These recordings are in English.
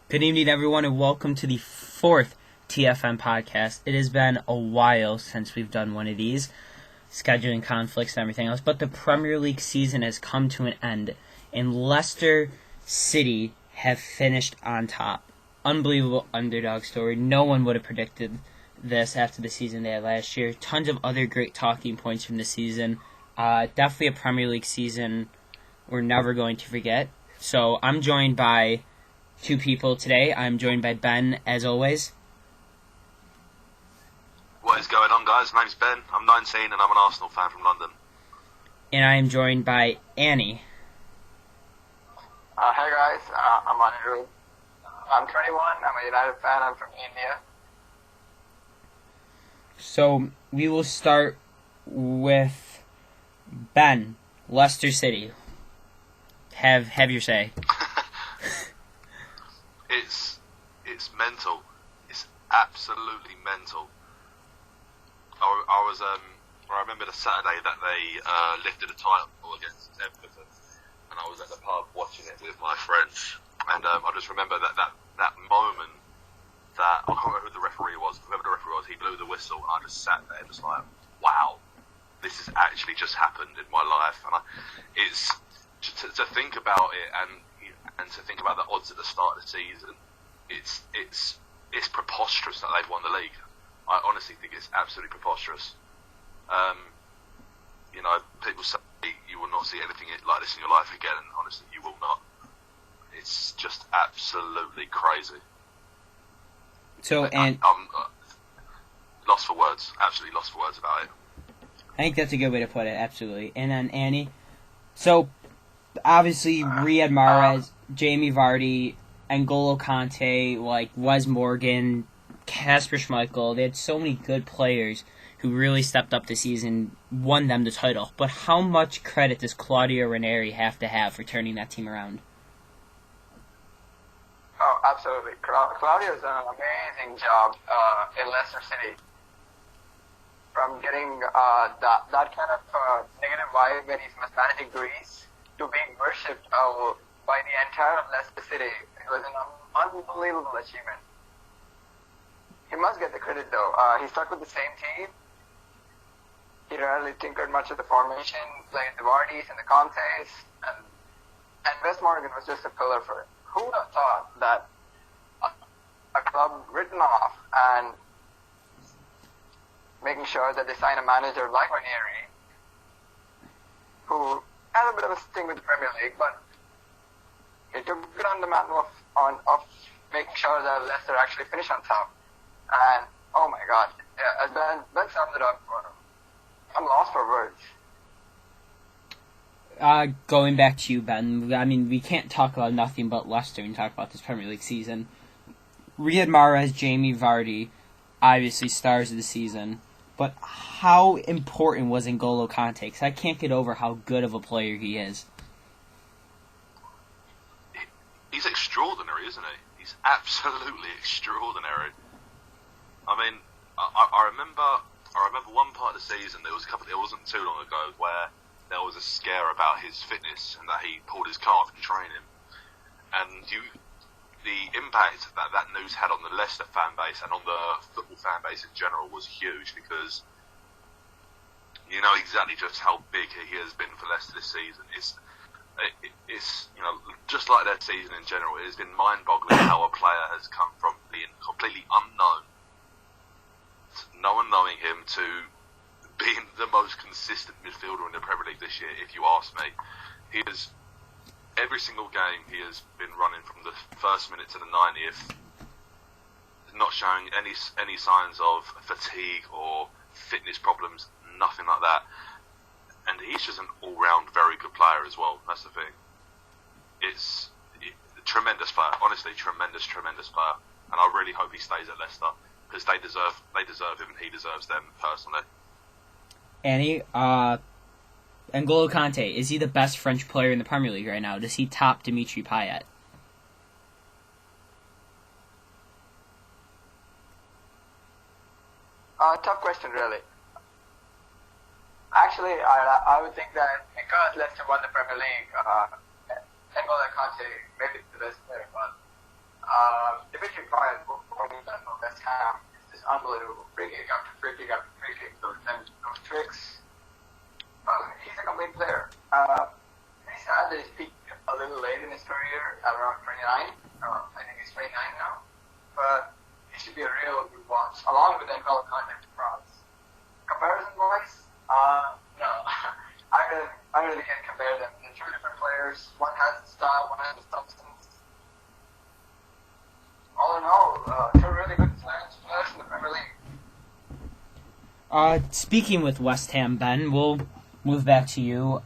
Good evening, everyone, and welcome to the fourth TFN podcast. It has been a while since we've done one of these, scheduling conflicts and everything else, but the Premier League season has come to an end, and Leicester City have finished on top. Unbelievable underdog story. No one would have predicted this after the season they had last year. Tons of other great talking points from the season. Definitely a Premier League season we're never going to forget. So I'm joined by two people today. I'm joined by Ben, as always. What is going on, guys? My name's Ben. I'm 19 and I'm an Arsenal fan from London. And I am joined by Annie. Hey guys, I'm Anirudh. I'm 21. I'm a United fan. I'm from India. So we will start with Ben. Leicester City. Have your say. It's mental. It's absolutely mental. I remember the Saturday that they lifted a title against Everton, and I was at the pub watching it with my friends, and I just remember that moment that I can't remember who the referee was. Whoever the referee was, he blew the whistle, and I just sat there just like, wow, this has actually just happened in my life, and it's to think about it and to think about the odds at the start of the season. It's preposterous that they've won the league. I honestly think it's absolutely preposterous. People say you will not see anything like this in your life again, and honestly, you will not. It's just absolutely crazy. So, and I'm lost for words. Absolutely lost for words about it. I think that's a good way to put it. Absolutely. And then Annie. So, obviously, Riyad Mahrez, Jamie Vardy, N'Golo Kante, like Wes Morgan, Kasper Schmeichel. They had so many good players who really stepped up this season, won them the title. But how much credit does Claudio Ranieri have to have for turning that team around? Oh, absolutely. Claudio's done an amazing job in Leicester City. From getting that kind of negative vibe when he's managing Greece to being worshipped by the entire Leicester City. It was an unbelievable achievement. He must get the credit, though. He stuck with the same team. He rarely tinkered much with the formation, played the Vardys and the Contes, and Wes Morgan was just a pillar for it. Who would have thought that a club written off and making sure that they sign a manager like Ranieri, who has a bit of a sting with the Premier League, but he took it on the mantle of making sure that Leicester actually finish on top. And, oh my God, yeah, as Ben summed it up, I'm lost for words. Going back to you, Ben, I mean, we can't talk about nothing but Leicester and talk about this Premier League season. Riyad Mahrez, Jamie Vardy, obviously stars of the season, but how important was N'Golo Kante? Because I can't get over how good of a player he is. He's extraordinary, isn't he? He's absolutely extraordinary. I mean, I remember one part of the season. It wasn't too long ago where there was a scare about his fitness and that he pulled his calf in training, and the impact that news had on the Leicester fan base and on the football fan base in general was huge, because you know exactly just how big he has been for Leicester this season. It's just like their season in general. It has been mind-boggling how a player has come from being completely unknown, no one knowing him, to being the most consistent midfielder in the Premier League this year, if you ask me. He has, every single game, he has been running from the first minute to the 90th, not showing any signs of fatigue or fitness problems, nothing like that. And he's just an all-round very good player as well. That's the thing. It's a tremendous player, honestly, tremendous player. And I really hope he stays at Leicester, because they deserve him and he deserves them personally. Annie, N'Golo Kante, is he the best French player in the Premier League right now? Does he top Dimitri Payet? Tough question, really. Actually, I would think that because Leicester won the Premier League, N'Golo Kante maybe the best player, but Dimitri Payet performing that for West Ham is just unbelievable. Free kick after free kick after free kick, those tricks. He's a complete player. He's sad that he's peaked a little late in his career at around 29. I think he's 29 now. But he should be a real good watch, along with N'Golo Kante to France. Comparison-wise, no. I really can't compare them. They're two different players. One has the style, one has the substance. All in all, two really good players in the Premier League. Speaking with West Ham, Ben, we'll move back to you.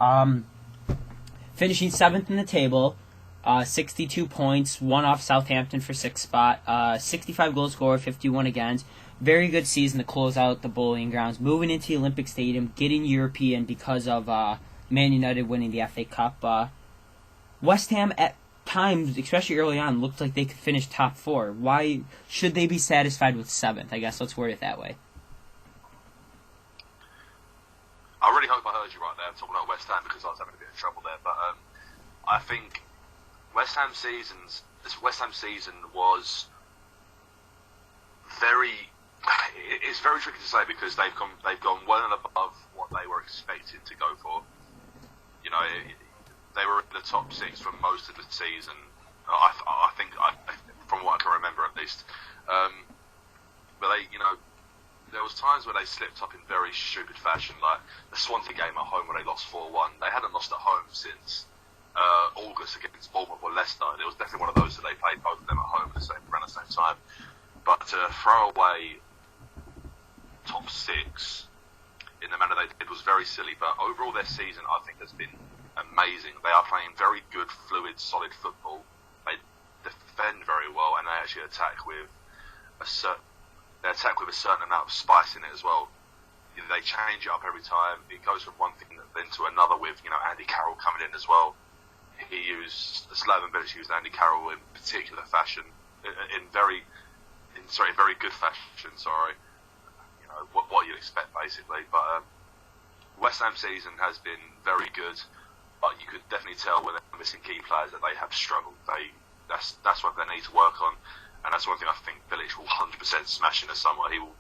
Finishing 7th in the table, 62 points, one off Southampton for 6th spot, 65 goals scored, 51 against. Very good season to close out the bowling grounds. Moving into the Olympic Stadium, getting European because of Man United winning the FA Cup. West Ham at times, especially early on, looked like they could finish top 4. Why should they be satisfied with 7th? I guess let's word it that way. I really hope I heard you right there. I'm talking about West Ham because I was having a bit of trouble there. But I think West Ham season was very. It's very tricky to say because they've gone well and above what they were expected to go for. You know, they were in the top 6 for most of the season. I think, from what I can remember at least. But they, there was times where they slipped up in very stupid fashion, like the Swansea game at home where they lost 4-1. They hadn't lost at home since August against Bournemouth or Leicester. It was definitely one of those that they played both of them at home around the same time. But to throw away top 6 in the manner they did was very silly. But overall, their season, I think, has been amazing. They are playing very good, fluid, solid football. They defend very well, and they actually attack with a certain amount of spice in it as well. They change it up every time. It goes from one thing then to another with, Andy Carroll coming in as well. Slaven Bilic used Andy Carroll in particular fashion, in very good fashion, sorry. What you'd expect basically. But West Ham season has been very good, but you could definitely tell when they're missing key players that they have struggled. That's what they need to work on. And that's one thing I think Bilic will 100% smash in the summer. He will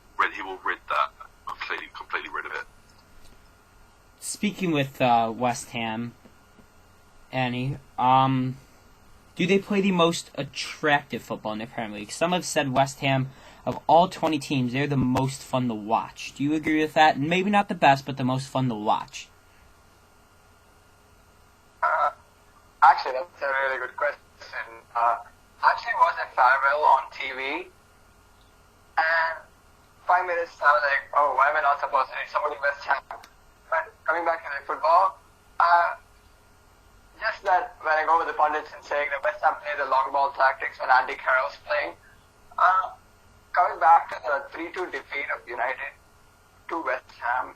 rid that completely rid of it. Speaking with West Ham, Annie, do they play the most attractive football in the Premier League? Some have said West Ham, of all 20 teams, they're the most fun to watch. Do you agree with that? Maybe not the best, but the most fun to watch. Actually, that's a really good question. Actually was at Farewell on TV, and 5 minutes I was like, oh, why am I not supposed to see somebody West Ham? But coming back to the football, just that when I go with the pundits and saying that West Ham play the long ball tactics when Andy Carroll's playing, coming back to the 3-2 defeat of United to West Ham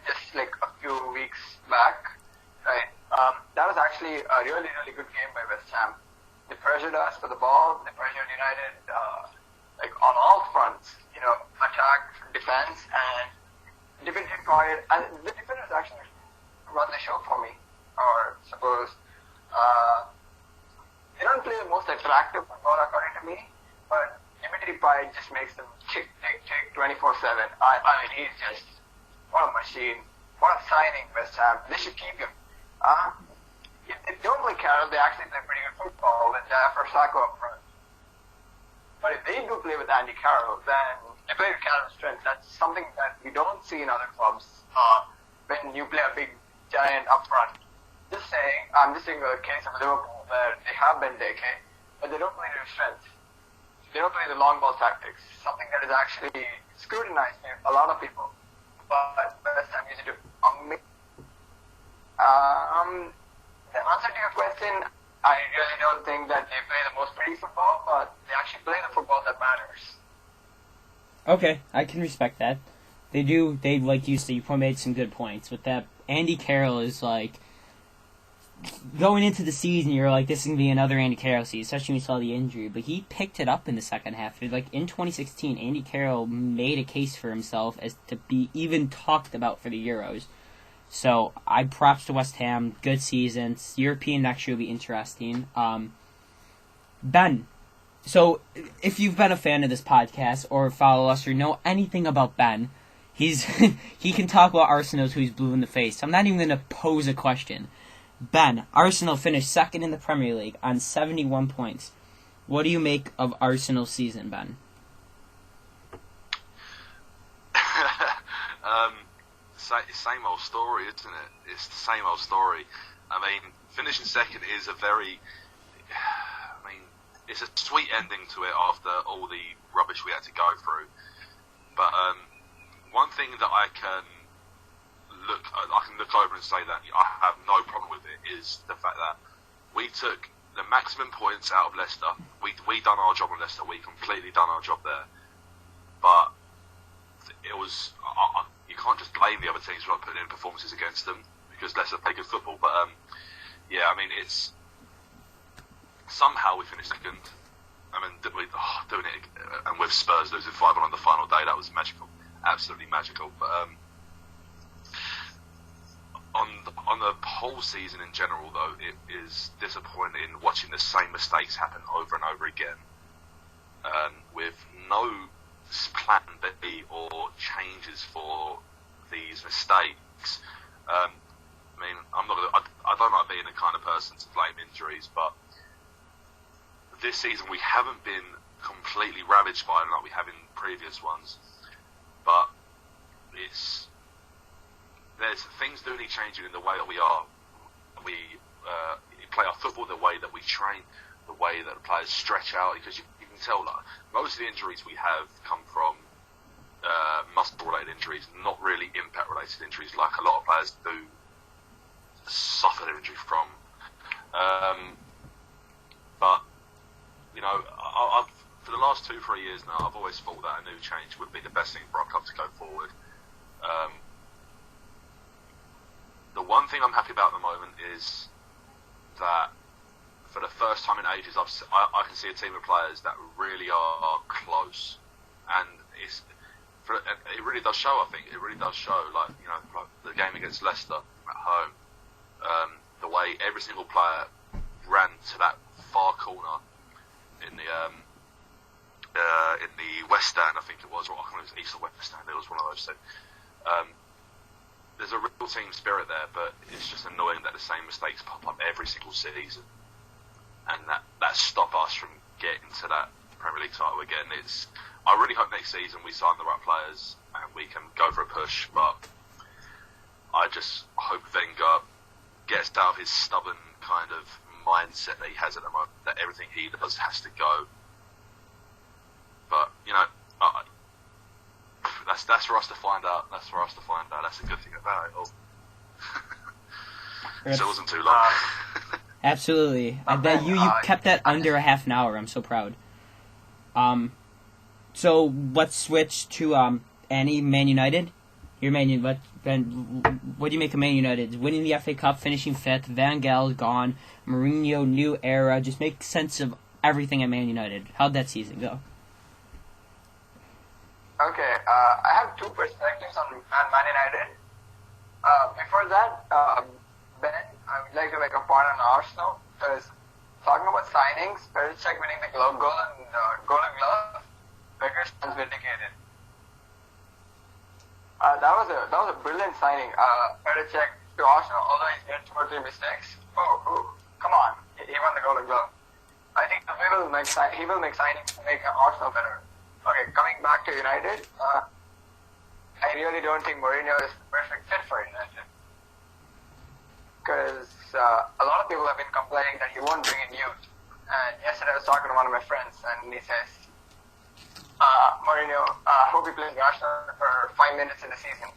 just like a few weeks back, right? That was actually a really, really good game by West Ham. They pressured us for the ball. They pressured United on all fronts. Attack, defense, and Dimitri Payet. And the defenders actually run the show for me. Or suppose they don't play the most attractive football according to me, but Dimitri Payet just makes them tick 24/7. I mean, he's just what a machine. What a signing, West Ham. They should keep him. If they don't play Carroll, they actually play pretty good football with Sako up front. But if they do play with Andy Carroll, then they play with Carroll's strength. That's something that we don't see in other clubs when you play a big giant up front. I'm just saying the case of Liverpool where they have Ben Deke, but they don't play their strength. They don't play the long ball tactics, something that is actually scrutinized by a lot of people. But West Ham used to do amazing. The answer to your question, I really don't think that they play the most pretty football, but they actually play the football that matters. Okay, I can respect that. They do. They, like you said, you made some good points. But that Andy Carroll is like going into the season. You're like, this is gonna be another Andy Carroll season, especially when you saw the injury. But he picked it up in the second half. Like in 2016, Andy Carroll made a case for himself as to be even talked about for the Euros. So I props to West Ham. Good season. European next year will be interesting. Ben, So, if you've been a fan of this podcast or follow us or know anything about Ben, he can talk about Arsenal till he's blue in the face. I'm not even going to pose a question. Ben, Arsenal finished second in the Premier League on 71 points. What do you make of Arsenal's season, Ben? Same old story, isn't it? It's the same old story. I mean, finishing second is it's a sweet ending to it after all the rubbish we had to go through. But one thing that I can look over and say that I have no problem with it is the fact that we took the maximum points out of Leicester. We done our job on Leicester. We completely done our job there. But it was you can't just blame the other teams for not putting in performances against them because Leicester play good football. But yeah, I mean it's somehow we finished second. I mean doing it and with Spurs losing 5-1 on the final day, that was magical, absolutely magical. But on the whole season in general, though, it is disappointing watching the same mistakes happen over and over again, with no plan B or changes for these mistakes. I mean, I don't like being the kind of person to blame injuries, but this season we haven't been completely ravaged by them like we have in previous ones. But there's things do need changing in the way that we play our football, the way that we train, the way that the players stretch out, because you can tell like most of the injuries we have come from muscle-related injuries, not really impact-related injuries like a lot of players do suffer their injury from. But you know, I've for the last 2-3 years now, I've always thought that a new change would be the best thing for our club to go forward. The one thing I'm happy about at the moment is that for the first time in ages, I can see a team of players that really are close, and it really does show. I think it really does show. Like the game against Leicester at home, the way every single player ran to that far corner in the West Stand, I think it was, or I can't remember if it was East or West Stand. It was one of those two. There's a real team spirit there, but it's just annoying that the same mistakes pop up every single season, and that stop us from getting to that Premier League title again. I really hope next season we sign the right players and we can go for a push, but I just hope Wenger gets out of his stubborn kind of mindset that he has at the moment, that everything he does has to go. But that's for us to find out. That's for us to find out. That's a good thing about it all. So it wasn't too long. Absolutely. I bet you kept that under a half an hour. I'm so proud. So let's switch to Annie, Man United. Your Man United. What do you make of Man United? Winning the FA Cup, finishing 5th. Van Gaal gone. Mourinho, new era. Just make sense of everything at Man United. How'd that season go? Okay, I have two perspectives on Man United. Before that, Ben, I would like to make a point on Arsenal, because talking about signings, Perisic winning the Golden Glove, Becker's vindicated. That was a brilliant signing. Perisic to Arsenal, although he's made 2 or 3 mistakes. Come on, he won the Golden Glove. I think he will make signings to make Arsenal better. Okay, coming back to United, I really don't think Mourinho is the perfect fit for United. Because a lot of people have been complaining that he won't bring in youth. And yesterday I was talking to one of my friends, and he says, Mourinho, I hope he plays Arsenal for 5 minutes in the season.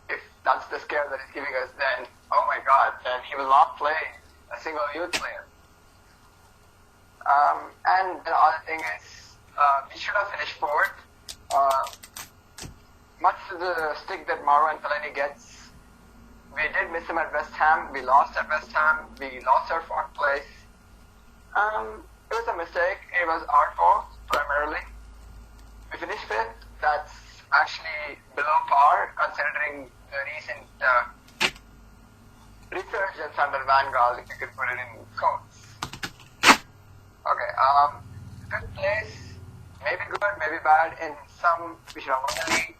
If that's the scare that he's giving us, then, oh my God, then he will not play a single youth player. And the other thing is, we should have finished 4th. Much to the stick that Mauro and Fellaini gets, we did miss him at West Ham. We lost at West Ham. We lost our 4th place. It was a mistake. It was our fault, primarily. We finished 5th. That's actually below par, considering the recent resurgence under Van Gaal, if you could put it in quotes. Okay, Fifth place, maybe good, maybe bad. In some, we should have won the league.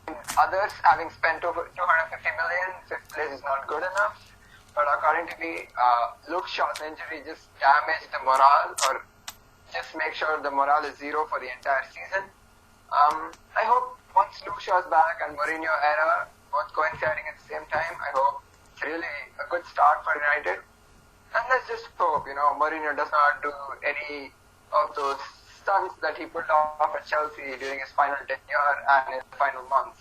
In others, having spent over 250 million, fifth place is not good enough. But according to me, Luke Shaw's injury just damaged the morale, or just make sure the morale is zero for the entire season. I hope once Luke Shaw's back and Mourinho era both coinciding at the same time, I hope it's really a good start for United. And let's just hope, Mourinho does not do any of those stunts that he pulled off at Chelsea during his final tenure and his final months.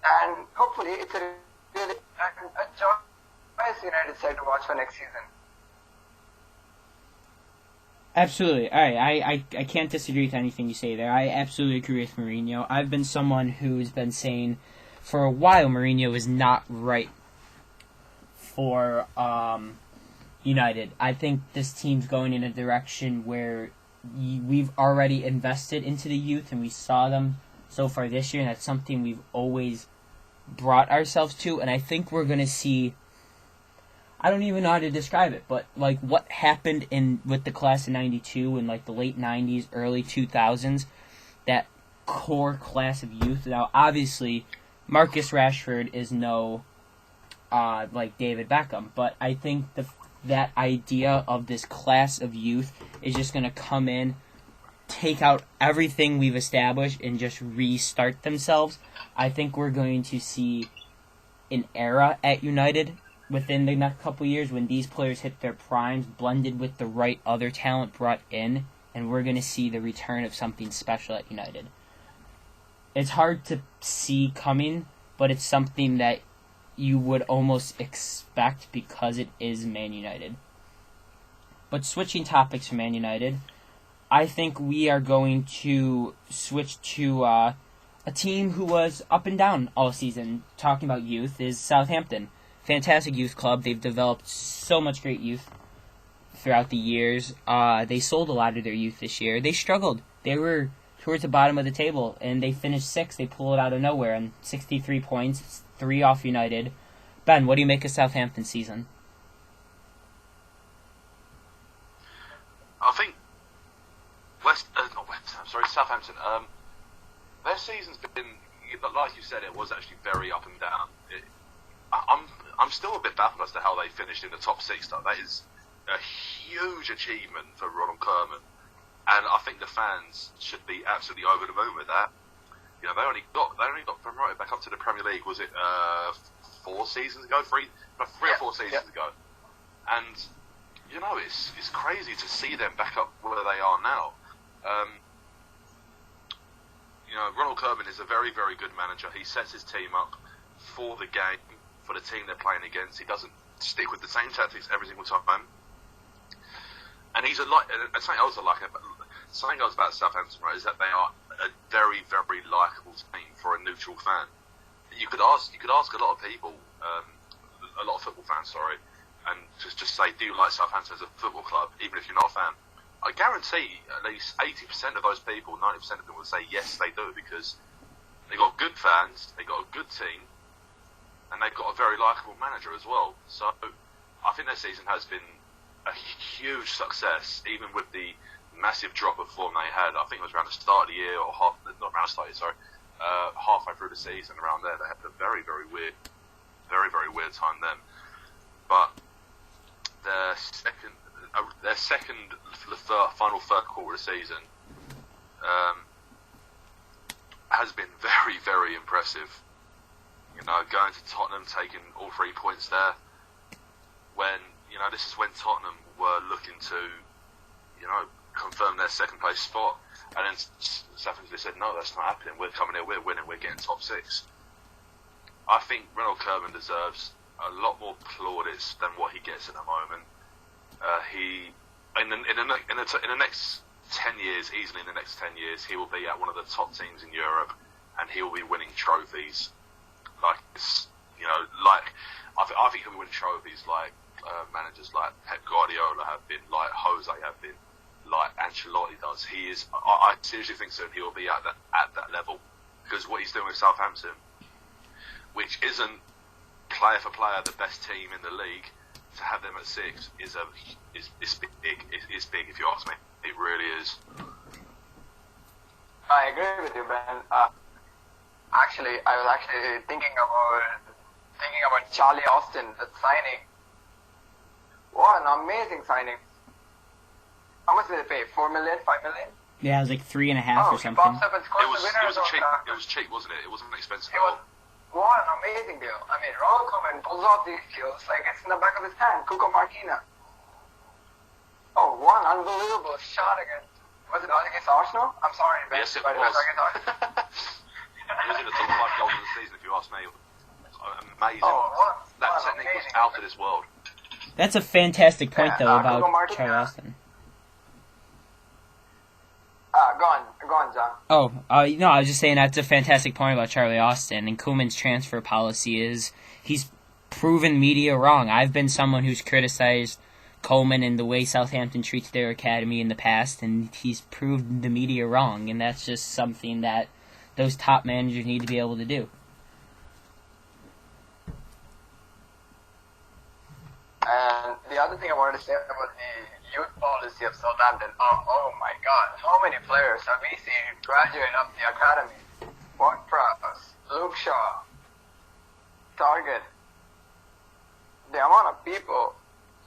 And hopefully it's a really a joyous United side to watch for next season. Absolutely. All right, I can't disagree with anything you say there. I absolutely agree with Mourinho. I've been someone who's been saying for a while Mourinho is not right for United. I think this team's going in a direction where we've already invested into the youth, and we saw them so far this year, and that's something we've always brought ourselves to, and I think we're going to see, I don't even know how to describe it, but like what happened with the class of 92 in like the late 90s, early 2000s, that core class of youth. Now, obviously, Marcus Rashford is no like David Beckham, but I think that idea of this class of youth is just going to come in, take out everything we've established, and just restart themselves. I think we're going to see an era at United within the next couple years when these players hit their primes, blended with the right other talent brought in, and we're going to see the return of something special at United. It's hard to see coming, but it's something that you would almost expect because it is Man United. But switching topics from Man United, I think we are going to switch to a team who was up and down all season. Talking about youth is Southampton. Fantastic youth club. They've developed so much great youth throughout the years. They sold a lot of their youth this year. They struggled. They were towards the bottom of the table, and they finished sixth. They pulled it out of nowhere on 63 points, 3 off United. Ben, what do you make of Southampton's season? I think Southampton. Their season's been, like you said, it was actually very up and down. I'm still a bit baffled as to how they finished in the top 6. Though. That is a huge achievement for Ronald Koeman, and I think the fans should be absolutely over the moon with that. They only got promoted back up to the Premier League. Was it 4 seasons ago? 3 or 4 seasons ago, and it's crazy to see them back up where they are now. Ronald Koeman is a very, very good manager. He sets his team up for the game, for the team they're playing against. He doesn't stick with the same tactics every single time. And he's something else about Southampton, right, is that they are a very, very likeable team for a neutral fan. You could ask a lot of people, a lot of football fans, and just say, do you like Southampton as a football club, even if you're not a fan? I guarantee at least 80% of those people, 90% of them will say yes, they do, because they got good fans, they got a good team, and they've got a very likeable manager as well. So I think their season has been a huge success, even with the massive drop of form they had. I think it was around the start of the year, or halfway through the season, around there. They had a very, very weird time then. But their second for the final third quarter of the season has been very, very impressive. Going to Tottenham, taking all 3 points there. When this is when Tottenham were looking to, confirm their second place spot, and then Southampton said, no, that's not happening. We're coming here, we're winning, we're getting top 6. I think Ronald Koeman deserves a lot more plaudits than what he gets at the moment. In the next 10 years, easily in the next 10 years, he will be at one of the top teams in Europe, and he will be winning trophies. I think he'll be winning trophies like managers like Pep Guardiola have been, like Jose have been, like Ancelotti does. I seriously think so. He will be at that level, because what he's doing with Southampton, which isn't player for player the best team in the league, to have them at 6 is big. It's big if you ask me. It really is. I agree with you, Ben. Actually, I was actually thinking about Charlie Austin, the signing. What an amazing signing! How much did they pay? 4 million, 5 million? Yeah, it was like 3.5 or He something. pops up and scores It was the winner. cheap. It was cheap, wasn't it? It wasn't expensive It at was. all. What an amazing deal! I mean, Ronald Koeman pulls off these deals like it's in the back of his hand. Cuco Martina. Oh, one unbelievable shot against. Was it against Arsenal? I'm sorry, Ben. Yes, it but was. against Arsenal. It was in the top 5 goals of the season, if you ask me. Amazing. Oh, That technique was out of this world. That's a fantastic point, though, about Cuco Martina. Charlie Austin. Go on, John. Oh, no, I was just saying that's a fantastic point about Charlie Austin, and Koeman's transfer policy is he's proven media wrong. I've been someone who's criticized Koeman and the way Southampton treats their academy in the past, and he's proved the media wrong, and that's just something that those top managers need to be able to do. And the other thing I wanted to say about the youth policy of Southampton, oh my God, how many players have we seen graduate up the academy? Ward-Prowse, Luke Shaw, Target. The amount of people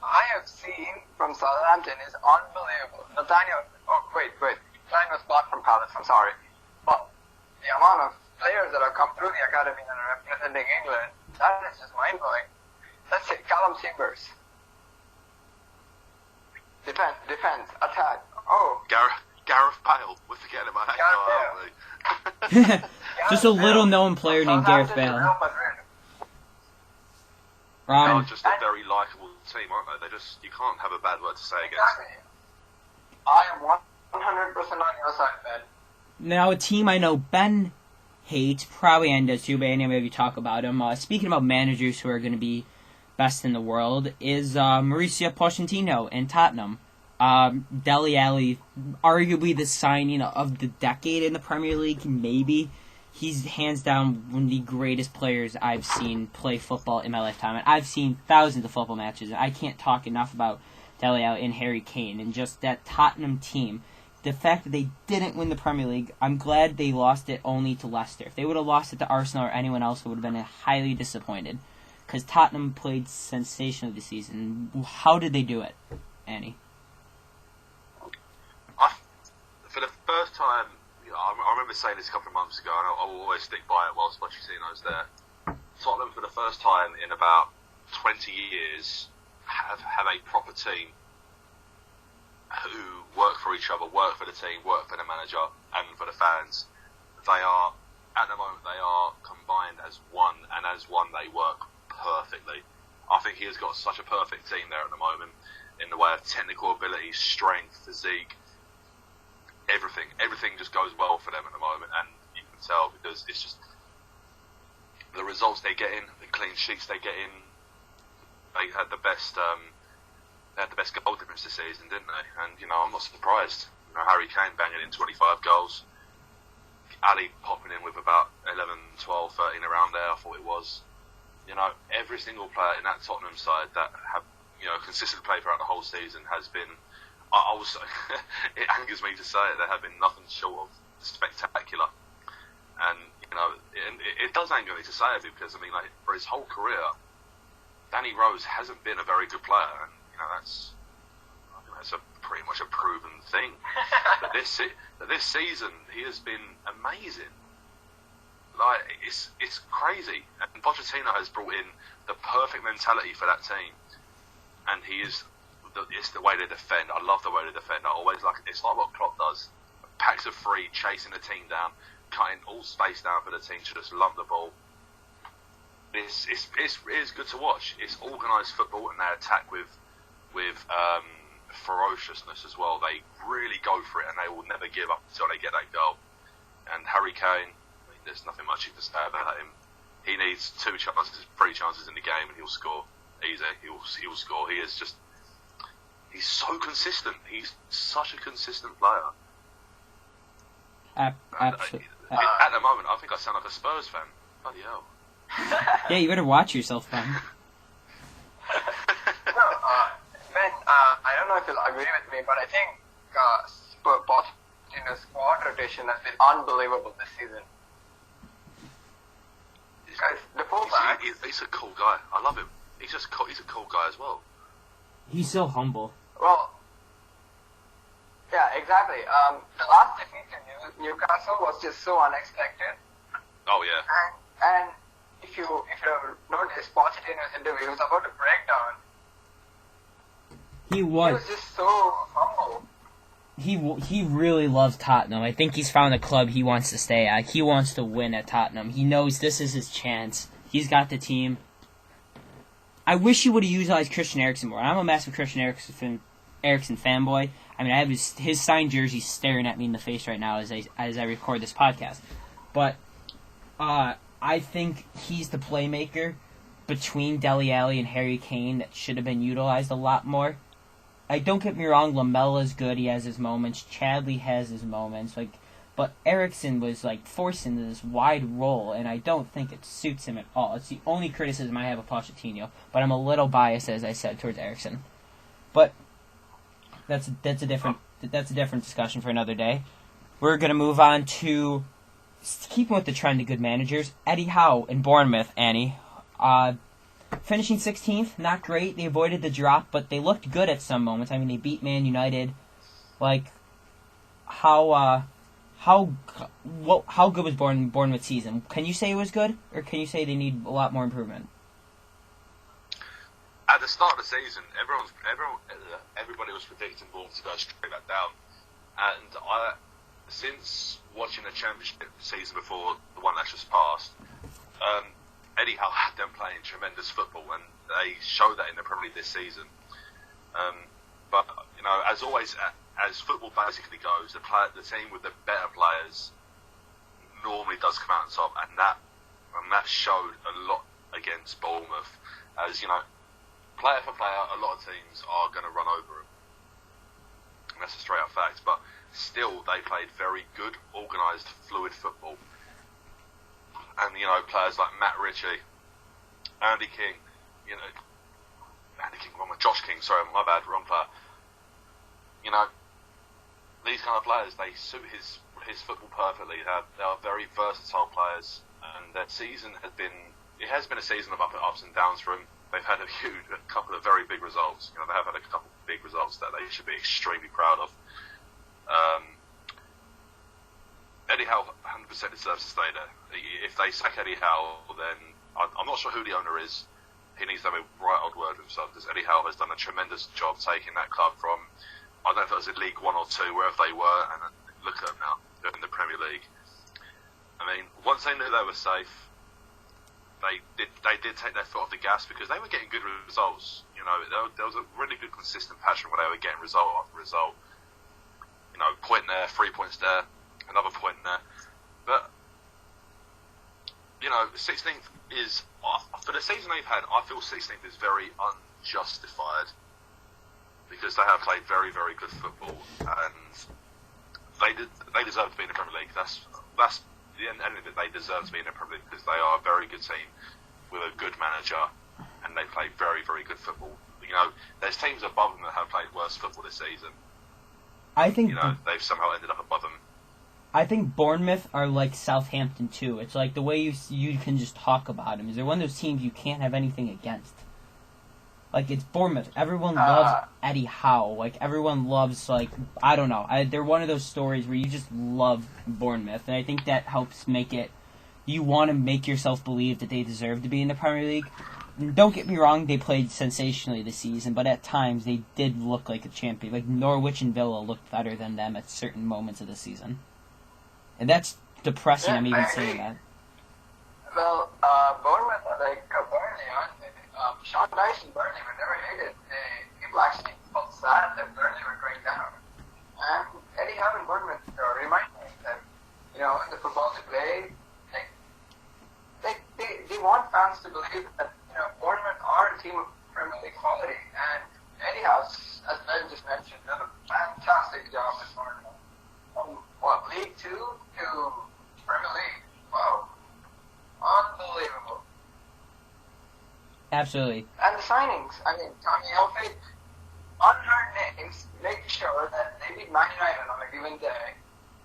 I have seen from Southampton is unbelievable. Nathaniel was bought from Palace, I'm sorry. But the amount of players that have come through the academy and are representing England, that is just mind-blowing. Let's say Callum Chambers. Defense, attack. Oh. Gareth Bale. We're forgetting about that Gareth guy, aren't we? Just a little-known player named Gareth Bale. They are just a very likeable team, aren't they? You can't have a bad word to say against them. Exactly. I am 100% on your side, Ben. Now, a team I know Ben hates, probably Andy does too, but Andy, maybe talk about him. Speaking about managers who are going to be best in the world, is Mauricio Pochettino in Tottenham. Dele Alli, arguably the signing of the decade in the Premier League, maybe. He's hands down one of the greatest players I've seen play football in my lifetime. And I've seen thousands of football matches, and I can't talk enough about Dele Alli and Harry Kane and just that Tottenham team. The fact that they didn't win the Premier League, I'm glad they lost it only to Leicester. If they would have lost it to Arsenal or anyone else, I would have been highly disappointed. Because Tottenham played sensationally this season. How did they do it, Annie? For the first time, I remember saying this a couple of months ago, and I will always stick by it whilst Pochettino's there. Tottenham, for the first time in about 20 years, have a proper team who work for each other, work for the team, work for the manager, and for the fans. At the moment, they are combined as one, and as one they work perfectly. I think he has got such a perfect team there at the moment in the way of technical ability, strength, physique, everything just goes well for them at the moment, and you can tell because it's just the results they get in, the clean sheets they get in. They had the best goal difference this season, didn't they? And I'm not surprised. Harry Kane banging in 25 goals, Ali popping in with about 11, 12, 13 around there, I thought it was. Every single player in that Tottenham side that have, consistent play throughout the whole season has been, it angers me to say it, they have been nothing short of spectacular. And, it does anger me to say it because, for his whole career, Danny Rose hasn't been a very good player. And, that's pretty much a proven thing. But this season, he has been amazing. It's crazy, and Pochettino has brought in the perfect mentality for that team, and it's the way they defend. I love the way they defend. I always it's like what Klopp does: packs of three, chasing the team down, cutting all space down for the team to just lump the ball. It's good to watch. It's organised football, and they attack with ferociousness as well. They really go for it, and they will never give up until they get that goal. And Harry Kane, there's nothing much you can say about him. He needs 3 chances in the game, and he'll score. Easy, he'll score. He's so consistent. He's such a consistent player. Absolutely. At the moment, I think I sound like a Spurs fan. Bloody hell. Yeah, you better watch yourself, Ben. No, I don't know if you'll agree with me, but I think Pochettino's squad rotation has been unbelievable this season. Because the fullback, He's a cool guy. I love him. He's a cool guy as well. He's so humble. well, yeah, exactly. The last defeat to Newcastle was just so unexpected. Oh yeah. And if you notice Pochettino's interview, he was about to break down. He He was. was just so humble. He really loves Tottenham. I think he's found a club he wants to stay at. He wants to win at Tottenham. He knows this is his chance. He's got the team. I wish he would have utilized Christian Eriksen more. I'm a massive Christian Eriksen fanboy. I mean, I have his signed jersey staring at me in the face right now as I record this podcast. But I think he's the playmaker between Dele Alli and Harry Kane that should have been utilized a lot more. Don't get me wrong, Lamella's good. He has his moments. Chadley has his moments. But Eriksen was forced into this wide role, and I don't think it suits him at all. It's the only criticism I have of Pochettino. But I'm a little biased, as I said, towards Eriksen. But that's a different discussion for another day. We're gonna move on to keeping with the trend of good managers. Eddie Howe in Bournemouth. Annie, finishing 16th, not great. They avoided the drop, but they looked good at some moments. I mean, they beat Man United. How good was Bournemouth's season? Can you say it was good, or can you say they need a lot more improvement? At the start of the season, everybody was predicting Bournemouth to go straight back down, and since watching the Championship season before the one that's just passed, Eddie Howe had them playing tremendous football, and they showed that in the Premier League this season. But as always, as football basically goes, the team with the better players normally does come out on top, and that showed a lot against Bournemouth. As player for player, a lot of teams are going to run over them, and that's a straight up fact. But still, they played very good, organised, fluid football. And, players like Matt Ritchie, Andy King, Josh King, sorry, my bad, wrong player. These kind of players, they suit his football perfectly. They are very versatile players, and their season has been a season of ups and downs for them. They've had a couple of very big results. They have had a couple of big results that they should be extremely proud of. Eddie Howe 100% deserves to stay there. If they sack Eddie Howe, then I'm not sure who the owner is. He needs to have a right old word with himself, because Eddie Howe has done a tremendous job taking that club from, I don't know if it was in League 1 or 2, wherever they were, and look at them now, they're in the Premier League. I mean, once they knew they were safe, they did take their foot off the gas, because they were getting good results. There was a really good consistent pattern where they were getting result after result. Point there, 3 points there, another point there. But 16th is, for the season they've had, I feel 16th is very unjustified, because they have played very, very good football, and they deserve to be in the Premier League. That's the end of it. They deserve to be in the Premier League, because they are a very good team with a good manager, and they play very, very good football. There's teams above them that have played worse football this season. I think they've somehow ended up above them. I think Bournemouth are like Southampton too. It's like the way you can just talk about them. Is they're one of those teams you can't have anything against. It's Bournemouth. Everyone loves Eddie Howe. Everyone loves I don't know. They're one of those stories where you just love Bournemouth, and I think that helps make it. You want to make yourself believe that they deserve to be in the Premier League. Don't get me wrong, they played sensationally this season, but at times they did look like a champion. Norwich and Villa looked better than them at certain moments of the season. And that's depressing, I'm even saying that. Well, Bournemouth, Burnley, aren't they? Sean Dyche and Burnley were never hated. People actually felt sad that Burnley were going down. And Eddie Howe and Bournemouth remind me that, in the football they play, they want fans to believe that, Bournemouth are a team of Premier League quality. And Eddie Howe, as Ben just mentioned, done a fantastic job at Bournemouth. From League 2 to Premier League. Wow. Unbelievable. Absolutely. And the signings. I mean, Tommy Hilfiger, unheard names, make sure that they beat Man United on a given day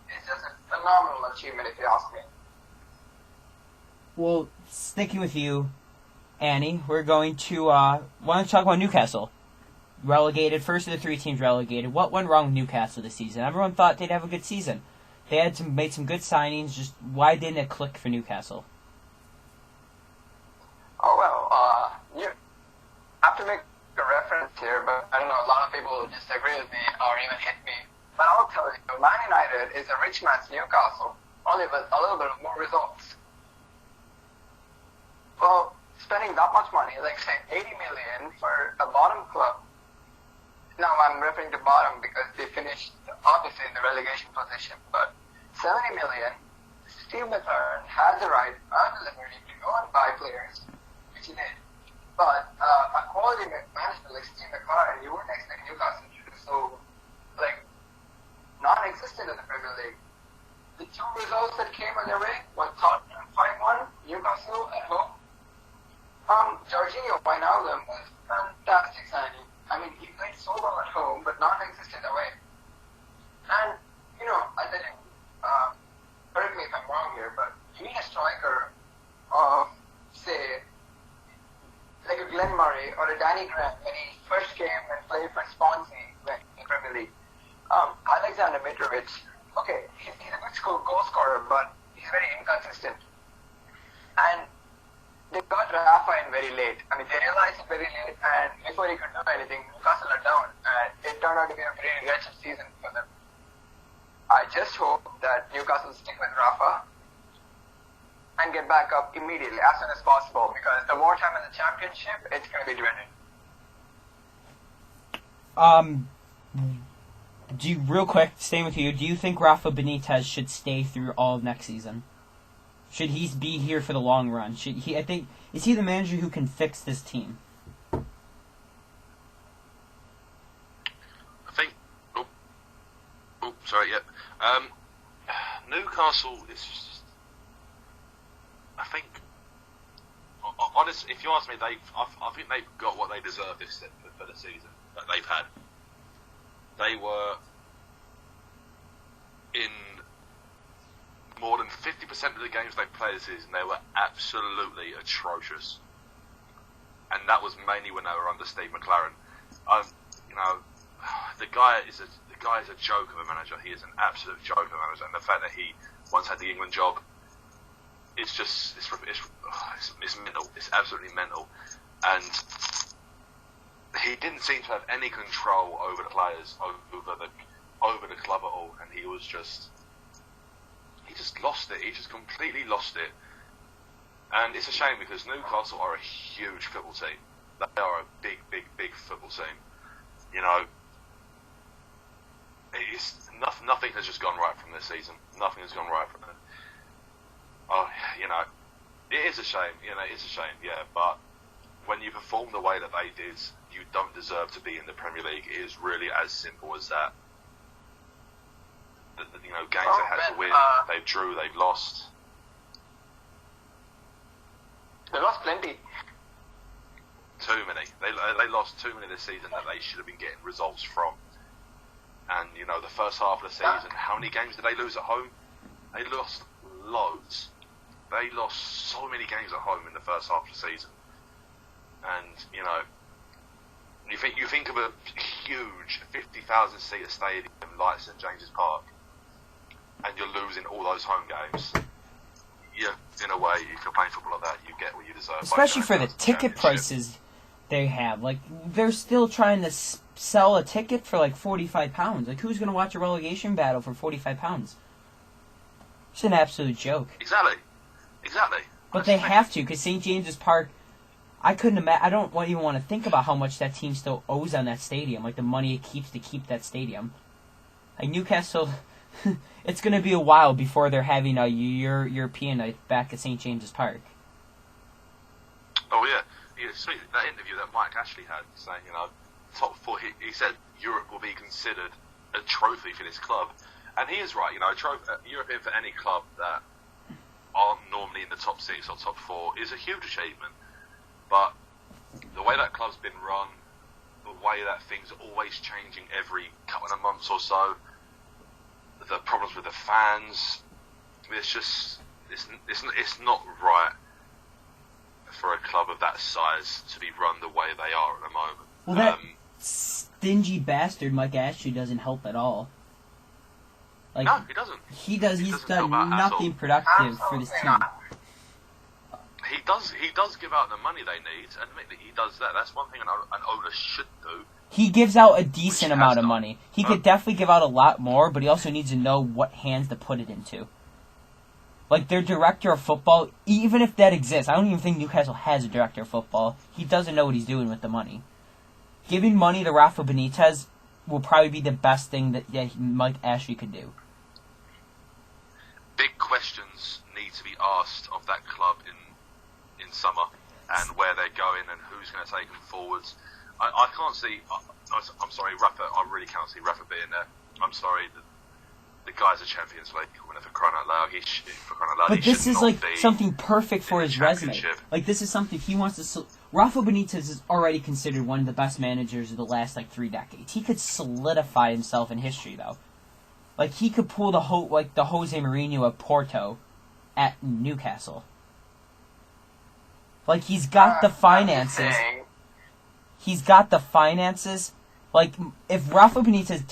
is just a phenomenal achievement, if you ask me. Well, sticking with you, Annie, we're going to want to talk about Newcastle. Relegated, first of the three teams relegated. What went wrong with Newcastle this season? Everyone thought they'd have a good season. They had made some good signings. Just why didn't it click for Newcastle? Oh, well, you have to make a reference here, but I don't know, a lot of people will disagree with me or even hit me. But I'll tell you, Man United is a rich man's Newcastle, only with a little bit more results. Well, spending that much money, like say 80 million for a bottom club. Now I'm referring to bottom because they finished obviously in the relegation position, but 70 million, Steve McLaren had the right and the liberty to go and buy players, which he did. But a quality management like Steve McLaren, you wouldn't expect Newcastle to do so, like, non-existent in the Premier League. The two results that came on their way were Tottenham 5-1, Newcastle at home. Jorginho Wijnaldum was fantastic signing. I mean, he played so well at home, but non-existent away. And, you know, I think, correct me if I'm wrong here, but you need a striker of, say, like a Glenn Murray or a Danny Graham when he first came and played for Swansea in Premier League. Alexander Mitrovic, okay, he's a good goal scorer, but he's very inconsistent. And they got Rafa in very late. I mean, they realized it very late, and before he could do anything, Newcastle are down, and it turned out to be a very wretched season for them. I just hope that Newcastle stick with Rafa and get back up immediately, as soon as possible, because the more time in the championship, it's going to be dreaded. Real quick, staying with you, do you think Rafa Benitez should stay through all of next season? Should he be here for the long run? Is he the manager who can fix this team? I think. Newcastle is just. I think. Honestly, if you ask me, I think they've got what they deserve for the season that they've had. They were in more than 50% of the games they played this season. They were absolutely atrocious, and that was mainly when they were under Steve McLaren. The guy is a joke of a manager. He is an absolute joke of a manager, and the fact that he once had the England job, it's mental. It's absolutely mental, and he didn't seem to have any control over the players, over the club at all, and he just lost it. He just completely lost it, and it's a shame because Newcastle are a huge football team. They are a big, big, big football team. You know, nothing has just gone right from this season. Nothing has gone right from it. Oh, you know, it is a shame. You know, it's a shame. Yeah, but when you perform the way that they did, you don't deserve to be in the Premier League. It is really as simple as that. You know, games they had to win, they drew, they've lost. They lost plenty. Too many. They lost too many this season that they should have been getting results from. And, you know, the first half of the season, how many games did they lose at home? They lost loads. They lost so many games at home in the first half of the season. And, you know, you think of a huge 50,000 seater stadium like St James's Park, and you're losing all those home games. Yeah, in a way, if you're playing football like that, you get what you deserve. Especially for the ticket prices they have. Like, they're still trying to sell a ticket for like £45. Like, who's going to watch a relegation battle for £45? It's an absolute joke. Exactly. But they have to, because St James's Park, I couldn't imagine. I don't even want to think about how much that team still owes on that stadium. Like, the money it keeps to keep that stadium. Like, Newcastle, it's going to be a while before they're having a European night back at St James's Park. Oh, yeah. Sweet. That interview that Mike Ashley had, saying, you know, top four, he said Europe will be considered a trophy for this club. And he is right, you know, European for any club that aren't normally in the top six or top four is a huge achievement. But the way that club's been run, the way that things are always changing every couple of months or so, the problems with the fans, it's just it's not right for a club of that size to be run the way they are at the moment. Well, that stingy bastard Mike Ashley doesn't help at all. Like, no, he doesn't. He's done nothing productive for this team. He does give out the money they need. Admit that he does that. That's one thing an owner should do. He gives out a decent amount of money. He could definitely give out a lot more, but he also needs to know what hands to put it into. Like, their director of football, even if that exists, I don't even think Newcastle has a director of football. He doesn't know what he's doing with the money. Giving money to Rafa Benitez will probably be the best thing that Mike Ashley could do. Big questions need to be asked of that club in summer, and where they're going and who's going to take them forwards. I can't see. I'm sorry, Rafa. I really can't see Rafa being there. I'm sorry. The guy's a Champions League winner for crying out loud. But this is like something perfect for his resume. Like, this is something he wants to. Rafa Benitez is already considered one of the best managers of the last 3 decades. He could solidify himself in history, though. Like, he could pull the Jose Mourinho of Porto at Newcastle. Like, he's got the finances. He's got the finances. Like, if Rafa Benitez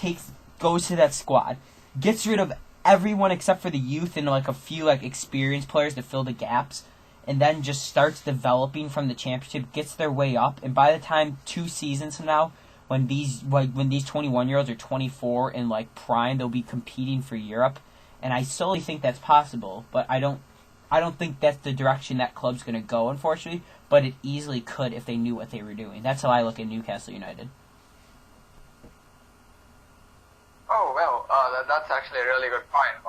goes to that squad, gets rid of everyone except for the youth and a few experienced players to fill the gaps, and then just starts developing from the championship, gets their way up, and by the time 2 seasons from now, when these 21-year-olds are 24 and prime, they'll be competing for Europe, and I solely think that's possible, but I don't think that's the direction that club's going to go, unfortunately, but it easily could if they knew what they were doing. That's how I look at Newcastle United. Oh, well, that's actually a really good point.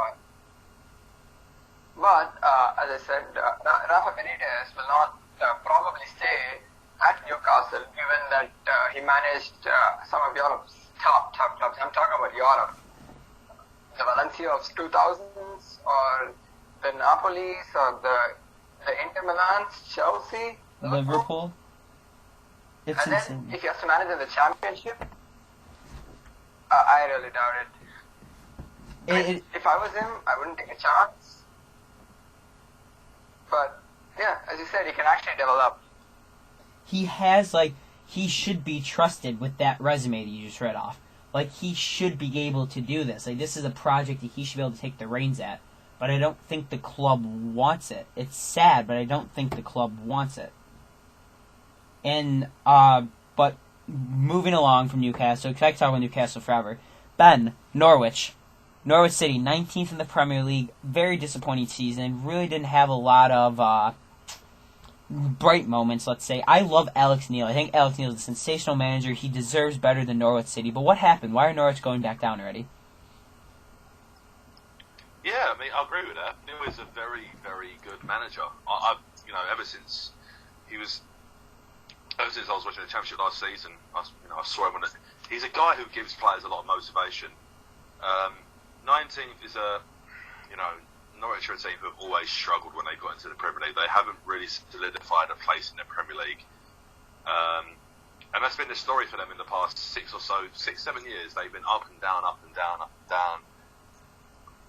But as I said, Rafa Benitez will not probably stay at Newcastle, given that he managed some of Europe's top clubs. I'm talking about Europe. The Valencia of 2000s, or the Napolis, or the Inter Milan, Chelsea, Liverpool. It's and insane. then if he has to manage in the Championship, I really doubt it. If I was him, I wouldn't take a chance. But yeah, as you said, he can actually develop. He has he should be trusted with that resume that you just read off. He should be able to do this. This is a project that he should be able to take the reins at. But I don't think the club wants it. It's sad, but I don't think the club wants it. And, but moving along from Newcastle, because I can talk about Newcastle forever. Ben, Norwich City, 19th in the Premier League. Very disappointing season. Really didn't have a lot of bright moments, let's say. I love Alex Neil. I think Alex Neil is a sensational manager. He deserves better than Norwich City. But what happened? Why are Norwich going back down already? Yeah, I mean, I agree with that. Neil is a very, very good manager. Ever since I was watching the Championship last season, I saw him on it. He's a guy who gives players a lot of motivation. 19th is Norwich are a team who have always struggled when they got into the Premier League. They haven't really solidified a place in the Premier League. And that's been the story for them in the past 6, 7 years. They've been up and down, up and down, up and down.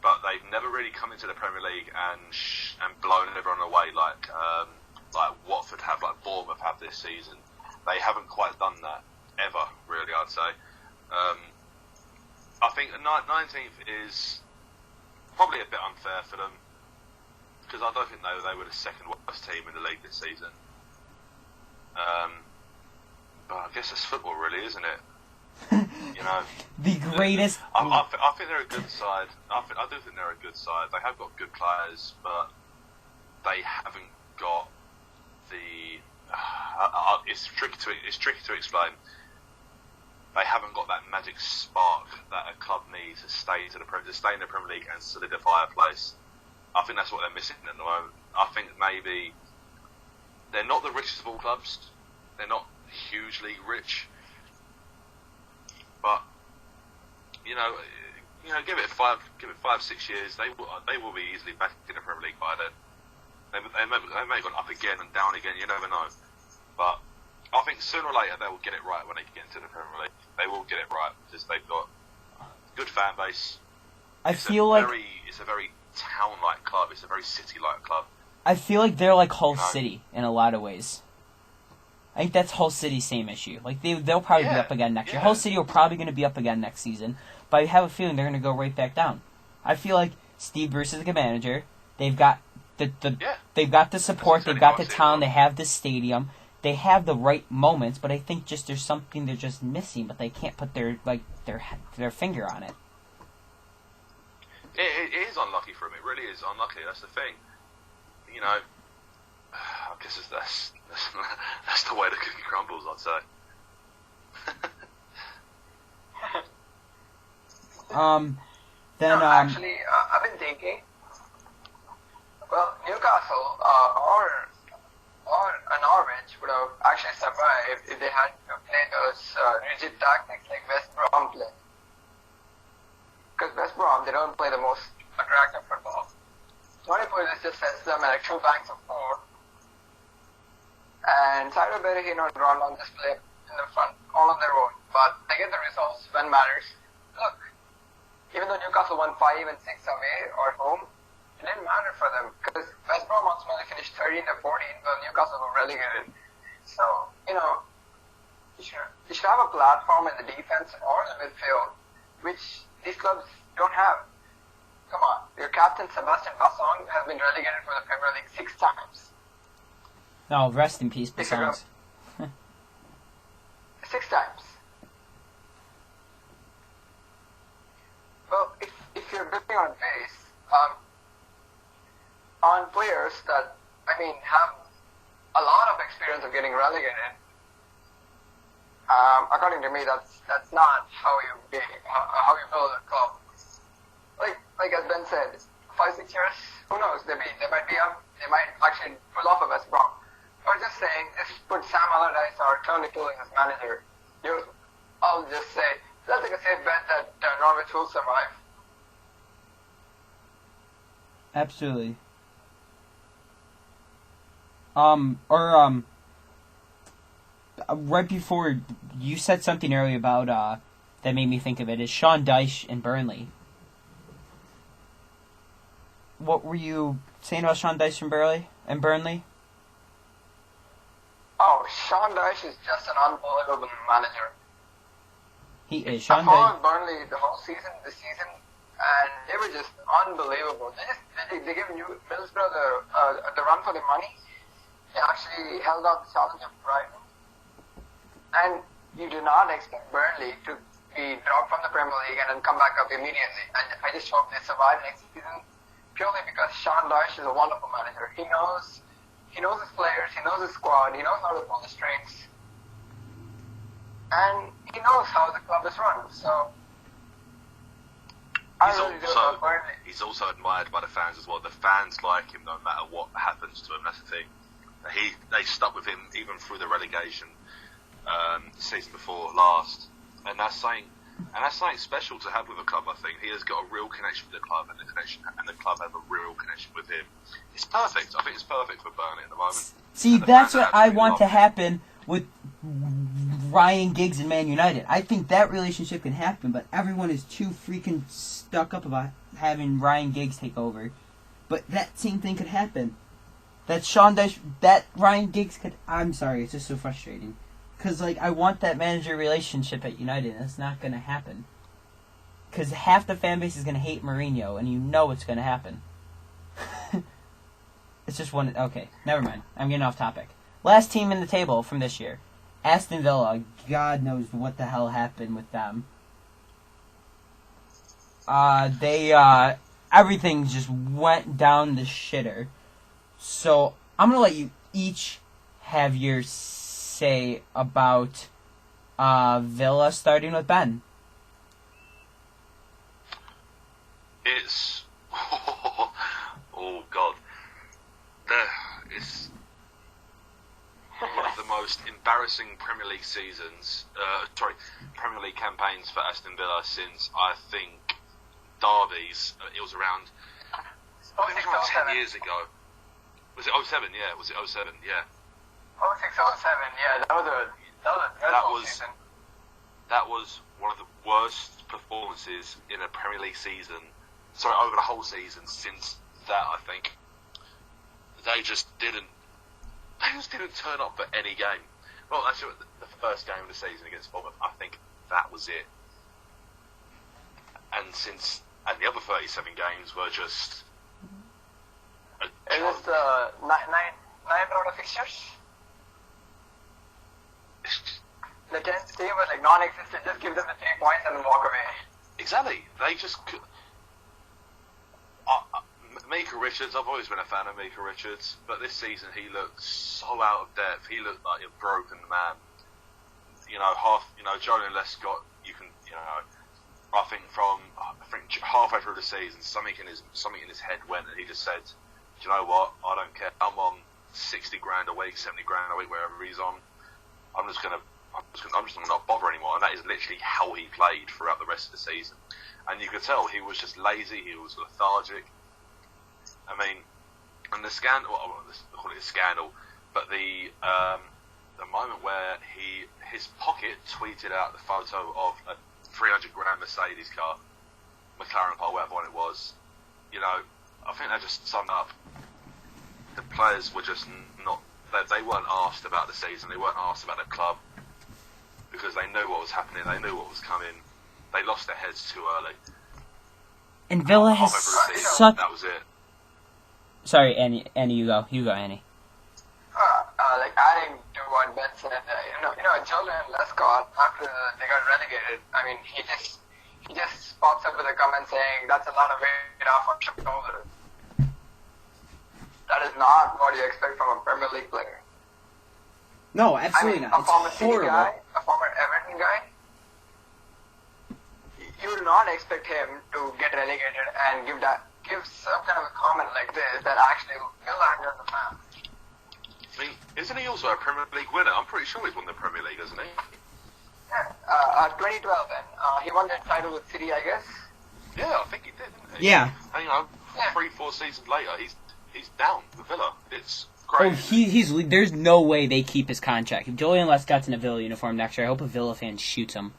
But they've never really come into the Premier League and blown everyone away like Watford have, like Bournemouth have this season. They haven't quite done that ever, really, I'd say. I think 19th is probably a bit unfair for them, because I don't think they were the second worst team in the league this season. But I guess it's football, really, isn't it? The greatest. I think they're a good side. I do think they're a good side. They have got good players, but they haven't got the. It's tricky to explain. They haven't got that magic spark that a club needs to stay in the Premier League and solidify a place. I think that's what they're missing at the moment. I think maybe they're not the richest of all clubs. They're not hugely rich, but give it 5-6 years, they will be easily back in the Premier League by then. They may have gone up again and down again. You never know. But I think sooner or later they will get it right when they get into the Premier League. They will get it right because they've got good fan base. It's a very town-like club. It's a very city-like club. I feel like they're like Hull City in a lot of ways. I think that's Hull City's same issue. Like they'll probably be up again next year. Hull City will probably going to be up again next season, but I have a feeling they're going to go right back down. I feel like Steve Bruce is a good manager. They've got they've got the support. They've got the talent. They have the stadium. They have the right moments, but I think just there's something they're just missing, but they can't put their finger on it. It is unlucky for him. It really is unlucky. That's the thing. You know, I guess that's the way the cookie crumbles, I'd say. Actually, I've been thinking. Well, Newcastle or Norwich would have actually survived if they had played those rigid tactics like West Brom play. Because West Brom, they don't play the most attractive football. 20 points just sets them like two banks of four. And Cyber Berry, and Ron just play in the front, all on their own. But they get the results when matters. Look, even though Newcastle won 5 and 6 away or home, it didn't matter for them because West Brom ultimately finished 13 and 14, but Newcastle were relegated. So, you should have a platform in the defense or the midfield, which these clubs don't have. Come on, your captain Sebastian Bassong has been relegated from the Premier League 6 times. No, rest in peace, Bassong. 6 times. Well, if you're building on base, on players that have a lot of experience of getting relegated, according to me, that's not how you build a club. Like as Ben said, 5-6 years, who knows? They might be up. They might actually pull off a West Brom. Or just saying, just put Sam Allardyce or Tony Cooling as manager. I'll just say, let's take a safe bet that Norwich will survive. Absolutely. Right before you said something earlier about that made me think of it is Sean Dyche and Burnley. What were you saying about Sean Dyche and Burnley? Oh, Sean Dyche is just an unbelievable manager. He is. I followed Burnley the whole season, this season, and they were just unbelievable. They gave Middlesbrough the run for the money. They actually held out the challenge of Brighton. And you do not expect Burnley to be dropped from the Premier League and then come back up immediately. And I just hope they survive next season purely because Sean Dyche is a wonderful manager. He knows his players, he knows his squad, he knows how to pull the strings. And he knows how the club is run. So he's also admired by the fans as well. The fans like him no matter what happens to him. That's the thing. They stuck with him even through the relegation the season before last, and that's something special to have with a club. I think he has got a real connection with the club, and the club have a real connection with him. It's perfect. I think it's perfect for Burnley at the moment. See, that's what I want to happen with Ryan Giggs and Man United. I think that relationship can happen, but everyone is too freaking stuck up about having Ryan Giggs take over. But that same thing could happen. That Sean Dyche, that Ryan Giggs could... I'm sorry, it's just so frustrating. Because, I want that manager relationship at United, and it's not going to happen. Because half the fan base is going to hate Mourinho, and you know it's going to happen. It's just one... Okay, never mind. I'm getting off topic. Last team in the table from this year. Aston Villa. God knows what the hell happened with them. Everything just went down the shitter. So, I'm going to let you each have your say about Villa, starting with Ben. It's... Oh, God. It's one of the most embarrassing Premier League Premier League campaigns for Aston Villa since, I think, Derby's. It was around 10 years ago. Was it 07? Yeah, was it 07? Yeah. Oh, 06, 07, yeah, that was a dreadful season. That was one of the worst performances in a Premier League season. Sorry, over the whole season since that. I think they just didn't turn up for any game. Well, actually, the first game of the season against Bournemouth, I think that was it. And the other 37 games were just. Is this nine round of fixtures? The 10th team was like non-existent. Just give them the 3 points and walk away. Exactly. They just. Mika Richards, I've always been a fan of Mika Richards, but this season he looked so out of depth. He looked like a broken man. Julian Lescott, I think halfway through the season, something in his head went, and he just said, "Do you know what? I don't care. I'm on 60 grand a week, 70 grand a week, wherever he's on. I'm just gonna not bother anymore." And that is literally how he played throughout the rest of the season. And you could tell he was just lazy. He was lethargic. I mean, and the scandal, I call it a scandal, but the moment where his pocket tweeted out the photo of a 300 grand Mercedes car, McLaren car, whatever one it was, I think that just summed up. The players were just not, they weren't asked about the season, they weren't asked about the club, because they knew what was happening, they knew what was coming, they lost their heads too early. And Villa has such... That was it. Sorry, Annie, you go, Annie. Like adding to what Ben said, Julian Lescott, after they got relegated, I mean, he just pops up with a comment saying that's a lot of weight off our shoulders. That is not what you expect from a Premier League player. No, absolutely not. A former City guy, a former Everton guy, you do not expect him to get relegated and give some kind of a comment like this that actually will anger the fans. I mean, isn't he also a Premier League winner? I'm pretty sure he's won the Premier League, hasn't he? Yeah, 2012 then. He won that title with City, I guess. Yeah, I think he did, didn't he? Yeah. And 3-4 seasons later, he's down with Villa. It's crazy. Oh, there's no way they keep his contract. If Julian Lescott's in a Villa uniform next year, I hope a Villa fan shoots him.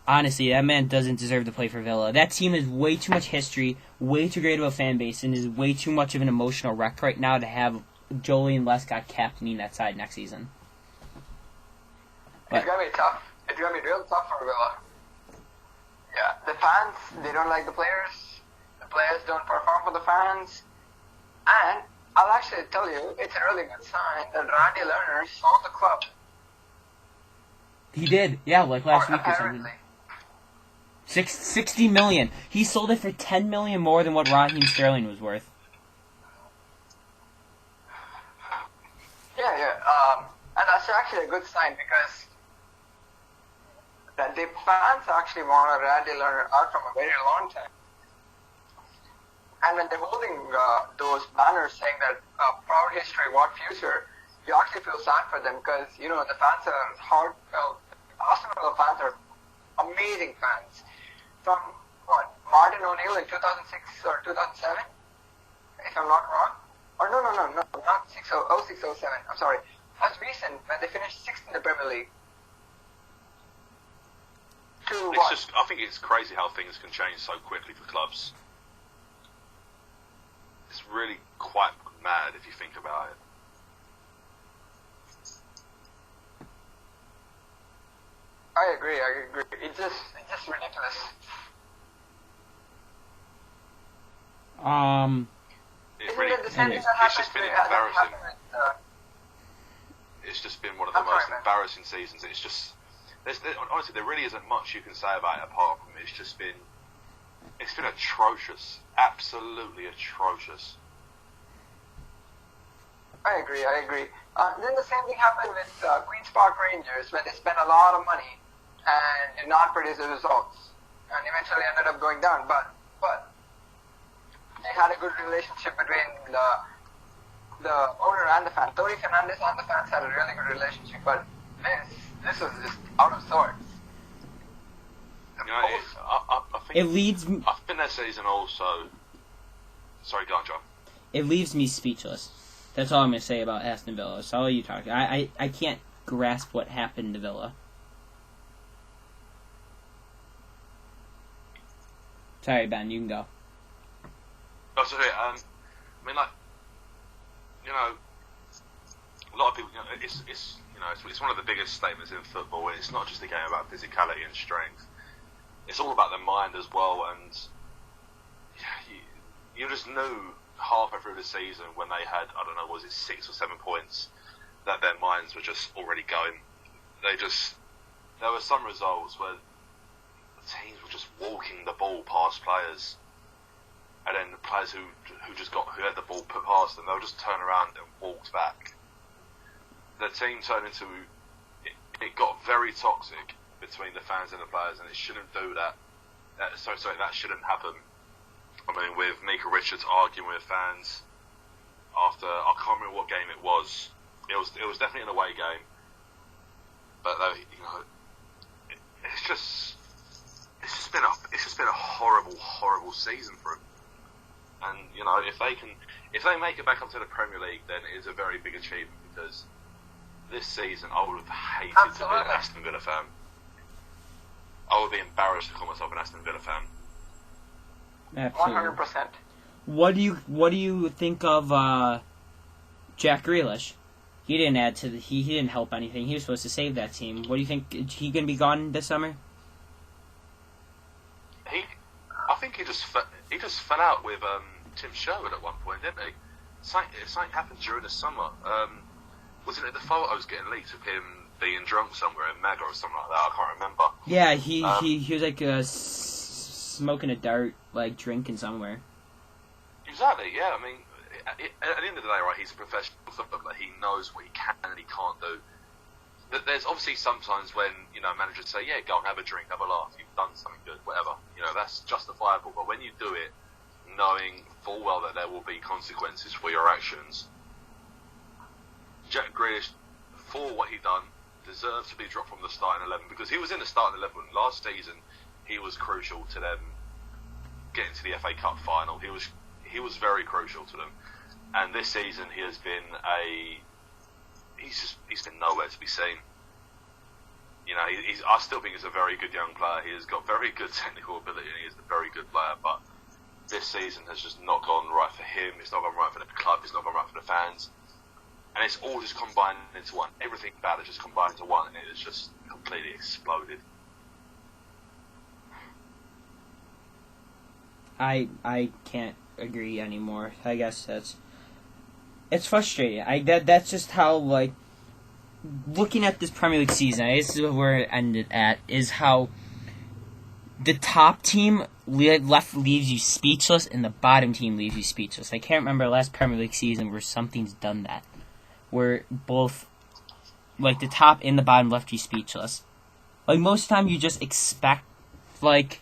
Honestly, that man doesn't deserve to play for Villa. That team has way too much history, way too great of a fan base, and is way too much of an emotional wreck right now to have Julian Lescott captaining that side next season. It's gonna be tough. It's gonna be real tough for Villa. Yeah, the fans, they don't like the players. The players don't perform for the fans. And I'll actually tell you, it's a really good sign that Randy Lerner sold the club. He did, yeah, like last week or something. 60 million. He sold it for 10 million more than what Raheem Sterling was worth. Yeah. And that's actually a good sign because the fans actually wanted Randy Lerner out from a very long time. And when they're holding those banners saying that proud history, what future, you actually feel sad for them because, the fans are heartfelt. Arsenal fans are amazing fans. From, Martin O'Neill in 2006 or 2007, if I'm not wrong. Or no, not 06, 07. I'm sorry. That's recent when they finished 6th in the Premier League. I think it's crazy how things can change so quickly for clubs. It's really quite mad if you think about it. I agree. It's just ridiculous. It's just been embarrassing. It's just been one of the most embarrassing seasons. It's just, honestly, there really isn't much you can say about it apart from it's been atrocious, absolutely atrocious. I agree. Then the same thing happened with Queen's Park Rangers, where they spent a lot of money and did not produce the results, and eventually ended up going down. But they had a good relationship between the owner and the fans. Tony Fernandez and the fans had a really good relationship, but this was just out of sorts. I think their season also. Sorry, go on, John. It leaves me speechless. That's all I'm going to say about Aston Villa. So I'll let you talk. I can't grasp what happened to Villa. Sorry, Ben, you can go. Oh, sorry. I mean, like, you know, a lot of people. You know, it's one of the biggest statements in football. It's not just a game about physicality and strength. It's all about the mind as well. And you just knew halfway through the season when they had, I don't know, was it 6 or 7 points, that their minds were just already going. There were some results where teams were just walking the ball past players, and then the players who had the ball put past them, they'll just turn around and walk back. The team turned into, it got very toxic between the fans and the players, and it shouldn't do that. That shouldn't happen. I mean, with Mika Richards arguing with fans after, I can't remember what game it was. It was definitely an away game, but it's just been a horrible season for him. And if they make it back up to the Premier League, then it is a very big achievement, because this season I would have hated to be an Aston Villa fan. I would be embarrassed to call myself an Aston Villa fan. Absolutely. 100%. What do you think of Jack Grealish? He didn't add to he didn't help anything. He was supposed to save that team. What do you think? Is he going to be gone this summer? I think he just fell out with Tim Sherwood at one point, didn't he? Something happened during the summer. Wasn't it the photos getting leaked of him being drunk somewhere in Maga or something like that? I can't remember. Yeah, he was like smoking a dart, like drinking somewhere. Exactly. Yeah. I mean, at the end of the day, right? He's a professional footballer. He knows what he can and he can't do. There's obviously sometimes when managers say, "Yeah, go and have a drink, have a laugh. You've done something good, whatever." That's justifiable. But when you do it, knowing full well that there will be consequences for your actions, Jack Grealish, for what he done, deserves to be dropped from the starting 11, because he was in the starting 11 last season. He was crucial to them getting to the FA Cup final. He was very crucial to them, and this season he has been he's been nowhere to be seen. I still think he's a very good young player. He has got very good technical ability, and he is a very good player. But this season has just not gone right for him. It's not gone right for the club. It's not gone right for the fans, and it's all just combined into one. Everything bad has just combined into one, and it has just completely exploded. I can't agree anymore. I guess it's frustrating. That's just how, like, looking at this Premier League season, this is where it ended at, is how the top team leaves you speechless and the bottom team leaves you speechless. I can't remember the last Premier League season where something's done that, where both, like, the top and the bottom left you speechless. Like, most of the time you just expect, like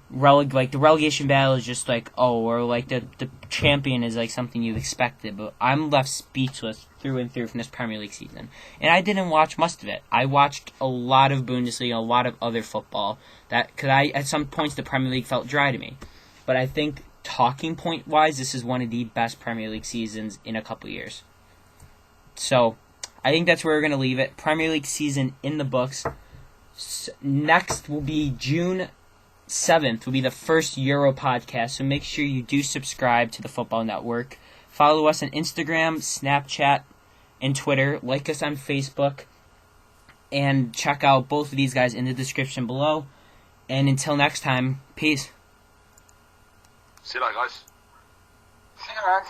the relegation battle is just like, oh, or like the champion is like something you expected, but I'm left speechless through and through from this Premier League season. And I didn't watch most of it. I watched a lot of Bundesliga, a lot of other football, because at some points the Premier League felt dry to me. But I think talking point wise, this is one of the best Premier League seasons in a couple years. So I think that's where we're going to leave it. Premier League season in the books. Next will be June 7th will be the first Euro podcast, so make sure you do subscribe to the Football Network. Follow us on Instagram, Snapchat, and Twitter. Like us on Facebook. And check out both of these guys in the description below. And until next time, peace. See you later, guys. See you, guys.